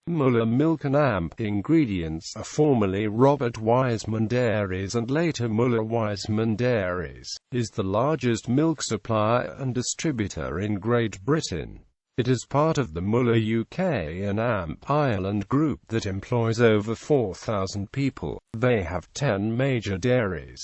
Müller Milk and AMP Ingredients are formerly Robert Wiseman Dairies and later Müller Wiseman Dairies, is the largest milk supplier and distributor in Great Britain. It is part of the Müller UK and AMP Ireland group that employs over 4,000 people. They have 10 major dairies.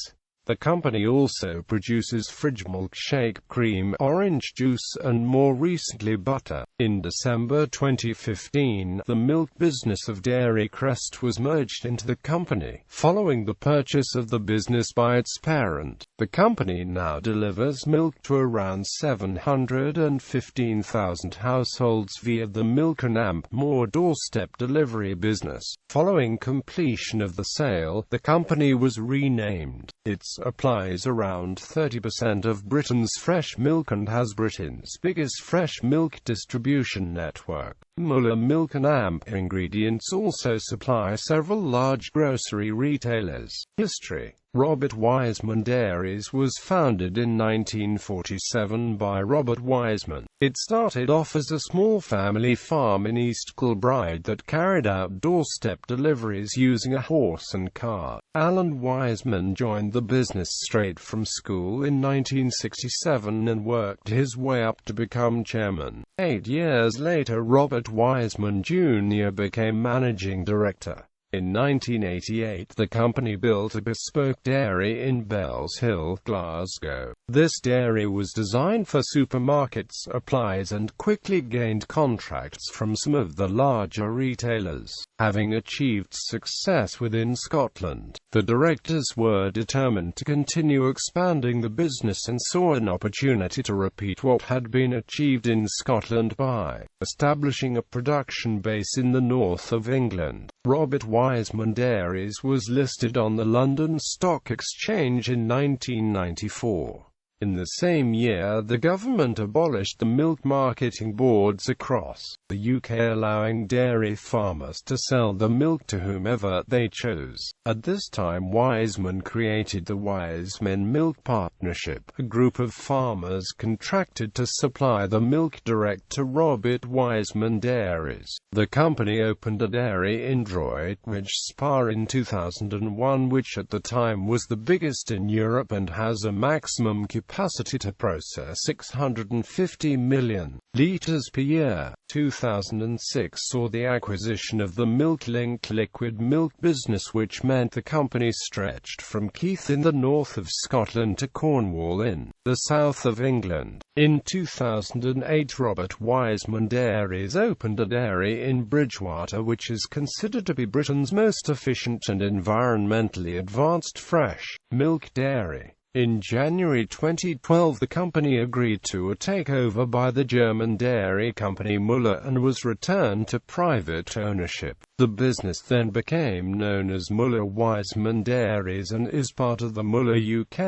The company also produces Frijj milkshake, cream, orange juice and more recently butter. In December 2015, the milk business of Dairy Crest was merged into the company, following the purchase of the business by its parent. The company now delivers milk to around 715,000 households via the Milk and AMP More doorstep delivery business. Following completion of the sale, the company was renamed. It supplies around 30% of Britain's fresh milk and has Britain's biggest fresh milk distribution network. Müller Milk and AMP Ingredients also supply several large grocery retailers. History: Robert Wiseman Dairies was founded in 1947 by Robert Wiseman. It started off as a small family farm in East Kilbride that carried out doorstep deliveries using a horse and cart. Alan Wiseman joined the business straight from school in 1967 and worked his way up to become chairman. 8 years later, Robert Wiseman Jr. became managing director. In 1988, the company built a bespoke dairy in Bells Hill, Glasgow. This dairy was designed for supermarket supplies and quickly gained contracts from some of the larger retailers. Having achieved success within Scotland, the directors were determined to continue expanding the business and saw an opportunity to repeat what had been achieved in Scotland by establishing a production base in the north of England. Robert Wiseman Dairies was listed on the London Stock Exchange in 1994. In the same year, the government abolished the milk marketing boards across the UK, allowing dairy farmers to sell the milk to whomever they chose. At this time, Wiseman created the Wiseman Milk Partnership, a group of farmers contracted to supply the milk direct to Robert Wiseman Dairies. The company opened a dairy in Droitwich Spa in 2001, which at the time was the biggest in Europe and has a maximum capacity to process 650 million litres per year. 2006 saw the acquisition of the Milk-linked liquid milk business, which meant the company stretched from Keith in the north of Scotland to Cornwall in the south of England. In 2008, Robert Wiseman Dairies opened a dairy in Bridgwater, which is considered to be Britain's most efficient and environmentally advanced fresh milk dairy. In January 2012, the company agreed to a takeover by the German dairy company Müller and was returned to private ownership. The business then became known as Müller Wiseman Dairies and is part of the Müller UK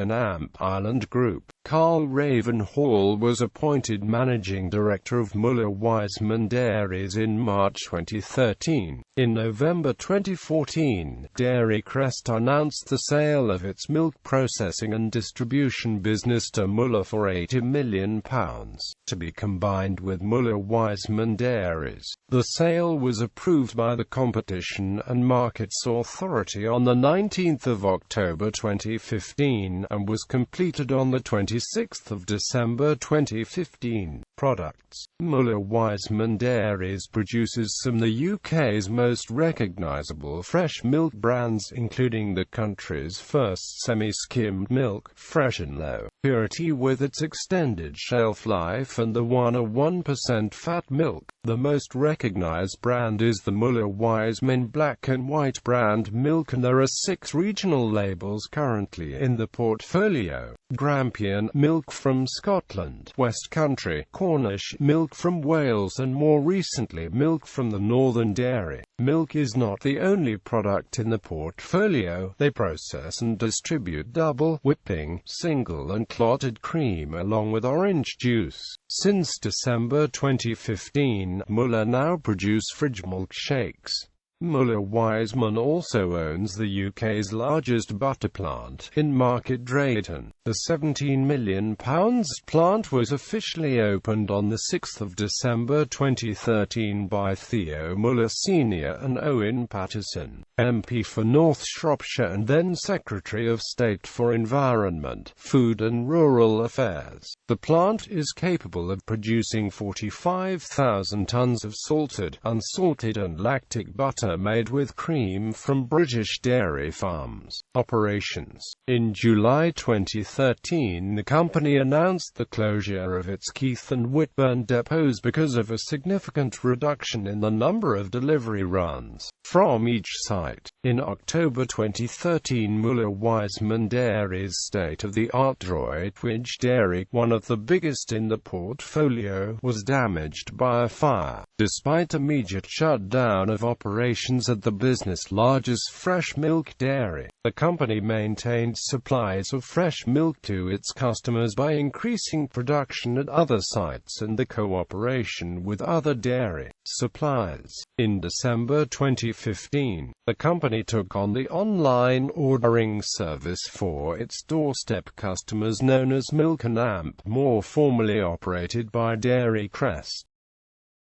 and AMP Ireland group. Carl Ravenhall was appointed managing director of Müller Wiseman Dairies in March 2013. In November 2014, Dairy Crest announced the sale of its milk processing and distribution business to Müller for £80 million, to be combined with Müller Wiseman Dairies. The sale was approved by the Competition and Markets Authority on the 19th of October 2015 and was completed on the 26th of December 2015. Products: Müller Wiseman Dairies produces some of the UK's most recognisable fresh milk brands, including the country's first semi-skimmed milk, fresh and low purity with its extended shelf life, and the 1% fat milk. The most recognised brand is the Müller Wiseman Black and White brand milk, and there are 6 regional labels currently in the portfolio: Grampian milk from Scotland, West Country, Cornish milk from Wales, and more recently milk from the Northern Dairy. Milk is not the only product in the portfolio. They process and distribute double, whipping, single and clotted cream along with orange juice. Since December 2015, Müller now produce Frijj milkshakes. Müller Wiseman also owns the UK's largest butter plant in Market Drayton. The £17 million plant was officially opened on 6 December 2013 by Theo Müller Sr. and Owen Paterson, MP for North Shropshire and then Secretary of State for Environment, Food and Rural Affairs. The plant is capable of producing 45,000 tonnes of salted, unsalted and lactic butter made with cream from British dairy farms. Operations. In July 2013, the company announced the closure of its Keith and Whitburn depots because of a significant reduction in the number of delivery runs from each site. In October 2013, Müller Wiseman Dairies' state-of-the-art Frijj dairy, one of the biggest in the portfolio, was damaged by a fire. Despite immediate shutdown of operations at the business' largest fresh milk dairy, the company maintained supplies of fresh milk to its customers by increasing production at other sites and the cooperation with other dairy suppliers. In December 2015, the company took on the online ordering service for its doorstep customers known as Milk, more formally operated by Dairy Crest.